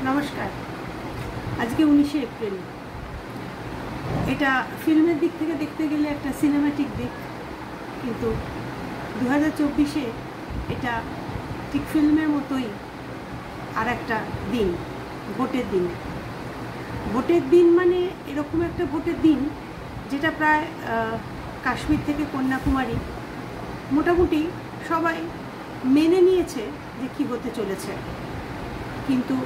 নমস্কার। আজকে 19শে এপ্রিল। এটা ফিল্মের দিক থেকে দেখতে গেলে একটা সিনেম্যাটিক দিক, কিন্তু 2024-এ এটা ঠিক ফিল্মের মতোই আর একটা দিন, ভোটের দিন। ভোটের দিন মানে এরকম একটা ভোটের দিন যেটা প্রায় কাশ্মীর থেকে কন্যাকুমারী মোটামুটি সবাই মেনে নিয়েছে যে কী হতে চলেছে। কিন্তু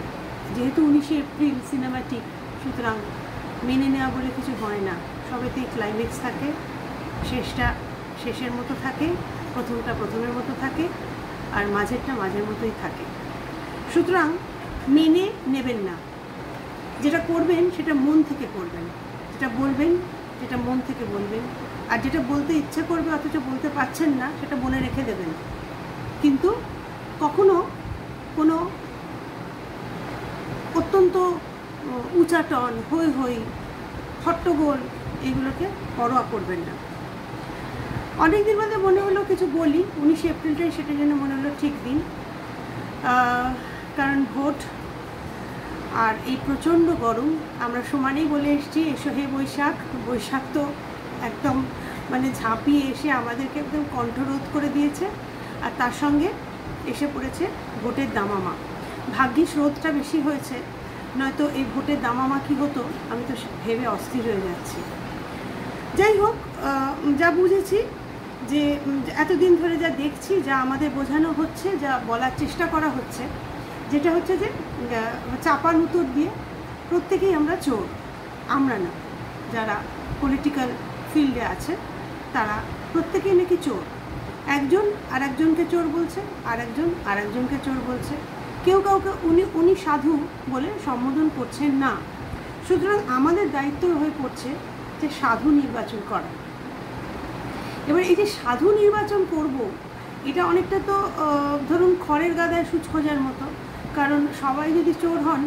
যেহেতু 19শে এপ্রিল সিনেমাটিক, সুতরাং মেনে নেওয়া বলে কিছু হয় না। সবেতেই ক্লাইম্যাক্স থাকে, শেষটা শেষের মতো থাকে, প্রথমটা প্রথমের মতো থাকে, আর মাঝেরটা মাঝের মতোই থাকে। সুতরাং মেনে নেবেন না, যেটা করবেন সেটা মন থেকে করবেন, যেটা বলবেন যেটা মন থেকে বলবেন, আর যেটা বলতে ইচ্ছে করবে অথচ বলতে পারছেন না সেটা মনে রেখে দেবেন। কিন্তু কখনো কোনো অত্যন্ত উচাটন, হই হই, হট্টগোল এগুলোকে পরোয়া করবেন না। অনেক দিন বাদে মনে হলো কিছু বলি, 19শে এপ্রিলটাই সেটা যেন মনে হলো ঠিক দিন। কারণ ভোট আর এই প্রচণ্ড গরম, আমরা সমানেই বলে এসেছি এসো হে বৈশাখ। বৈশাখ তো একদম মানে ঝাঁপিয়ে এসে আমাদেরকে একদম কণ্ঠরোধ করে দিয়েছে, আর তার সঙ্গে এসে পড়েছে ভোটের দামামা। ভাগ্যিস রোদটা বেশি হয়েছে, নয়তো এই ভোটের দামামা কী হতো আমি তো ভেবে অস্থির হয়ে যাচ্ছি। যাই হোক, যা বুঝেছি যে এতদিন ধরে যা দেখছি, যা আমাদের বোঝানো হচ্ছে, যা বলার চেষ্টা করা হচ্ছে, যেটা হচ্ছে যে চাপান উত্তর দিয়ে প্রত্যেকেই আমরা চোর। আমরা না, যারা পলিটিক্যাল ফিল্ডে আছে তারা প্রত্যেকেই নাকি চোর। একজন আর একজনকে চোর বলছে, আর একজন আর একজনকে চোর বলছে। কেউ কাউকে উনি সাধু বলে সম্বোধন করছেন না। সুতরাং আমাদের দায়িত্ব হয়ে পড়ছে যে সাধু নির্বাচন করা। এবার এই যে সাধু নির্বাচন করব, এটা অনেকটা তো ধরুন খড়ের গাদায় সূচ খোঁজার মতো। কারণ সবাই যদি চোর হন,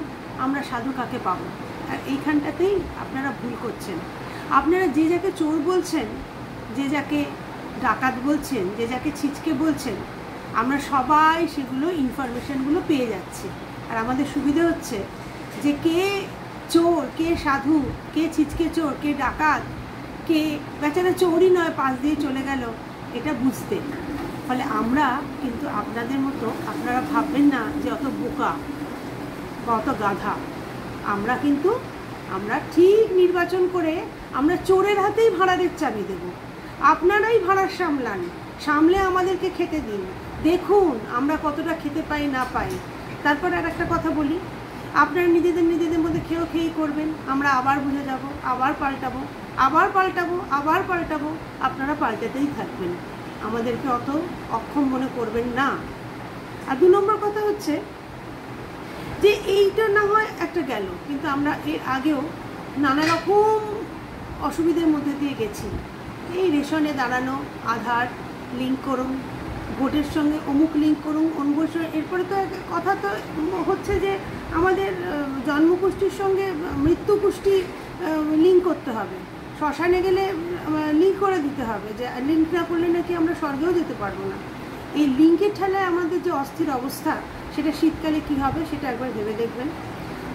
আমরা সাধু কাকে পাবো? আর এইখানটাতেই আপনারা ভুল করছেন। আপনারা যে যাকে চোর বলছেন, যে যাকে ডাকাত বলছেন, যে যাকে ছিচকে বলছেন, আমরা সবাই সেগুলো ইনফরমেশনগুলো পেয়ে যাচ্ছি। আর আমাদের সুবিধা হচ্ছে যে কে চোর, কে সাধু, কে ছিচকে চোর, কে ডাকাত, কে বেচারা চোরই নয় পাশ দিয়ে চলে গেল, এটা বুঝতে। ফলে আমরা কিন্তু আপনাদের মতো, আপনারা ভাববেন না যে অত বোকা বা অত গাধা। আমরা ঠিক নির্বাচন করে আমরা চোরের হাতেই ভাড়ারের চাবি দেব। আপনারাই ভাড়ার সামলে আমাদেরকে খেতে দিন, দেখুন আমরা কতটা খেতে পাই না পাই। তারপর আর একটা কথা বলি, আপনারা নিজেদের মধ্যে খেয়েই করবেন, আমরা আবার বুঝে যাব, আবার পাল্টাবো, আপনারা পাল্টাতেই থাকবেন। আমাদেরকে অত অক্ষম মনে করবেন না। আর 2 নম্বর কথা হচ্ছে যে এইটা না হয় একটা গেল, কিন্তু আমরা এর আগেও নানা রকম অসুবিধার মধ্যে দিয়ে গেছি। এই রেশনে দাঁড়ানো, আধার লিঙ্ক করুন, ভোটের সঙ্গে অমুক লিঙ্ক করুন, এরপরে তো কথা তো হচ্ছে যে আমাদের জন্মকুষ্ঠির সঙ্গে মৃত্যুকুষ্ঠি লিঙ্ক করতে হবে। শ্মশানে গেলে লিঙ্ক করে দিতে হবে, যে লিঙ্ক না করলে নাকি আমরা স্বর্গেও যেতে পারবো না। এই লিঙ্কের ঠেলায় আমাদের যে অস্থির অবস্থা, সেটা শীতকালে কি হবে সেটা একবার ভেবে দেখবেন।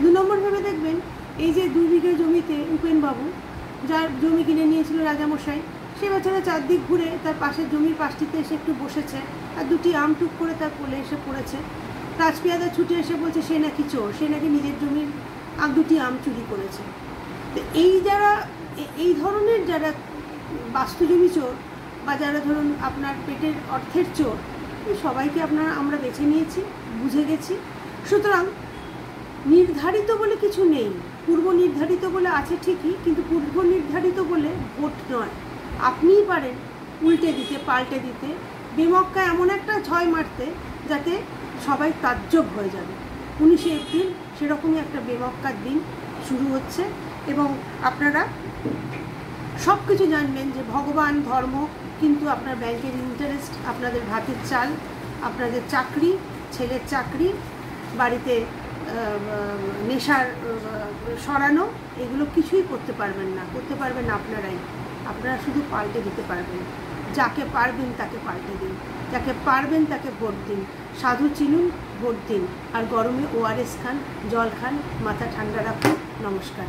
2 নম্বর ভেবে দেখবেন, এই যে 2 বিঘে জমিতে উপেনবাবু, যার জমি কিনে নিয়েছিল রাজামশাই, সে বেচারা চারদিক ঘুরে তার পাশের জমির পাশটিতে এসে একটু বসেছে, আর 2টি আম টুক করে তার কোলে এসে পড়েছে। রাজপিয়াদা ছুটে এসে বলছে সে নাকি চোর, সে নাকি নিজের জমির 2টি আম চুরি করেছে। তো এই ধরনের যারা বাস্তুজমি চোর, বা যারা ধরুন আপনার পেটের অর্থের চোর, এই সবাইকে আমরা বেছে নিয়েছি, বুঝে গেছি। সুতরাং নির্ধারিত বলে কিছু নেই, পূর্ব নির্ধারিত বলে আছে ঠিকই, কিন্তু পূর্ব নির্ধারিত বলে ভোট নয়। আপনিই পারেন উল্টে দিতে, পাল্টে দিতে, বেমক্কা এমন একটা ছয় মারতে যাতে সবাই তাজ্জব হয়ে যাবে। 19শে এপ্রিল সেরকমই একটা বেমক্কার দিন শুরু হচ্ছে, এবং আপনারা সব কিছু জানবেন যে ভগবান, ধর্ম, কিন্তু আপনার ব্যাংকের ইন্টারেস্ট, আপনাদের ভাতের চাল, আপনাদের চাকরি, ছেলের চাকরি, বাড়িতে নেশার সরানো, এগুলো কিছুই করতে পারবেন না আপনারাই। আপনারা শুধু পাল্টে দিতে পারবেন। যাকে পারবেন তাকে পাল্টে দিন, যাকে পারবেন তাকে ভোট দিন। সাধু চিনুন, ভোট দিন, আর গরমে ORS খান, জল খান, মাথা ঠান্ডা রাখুন। নমস্কার।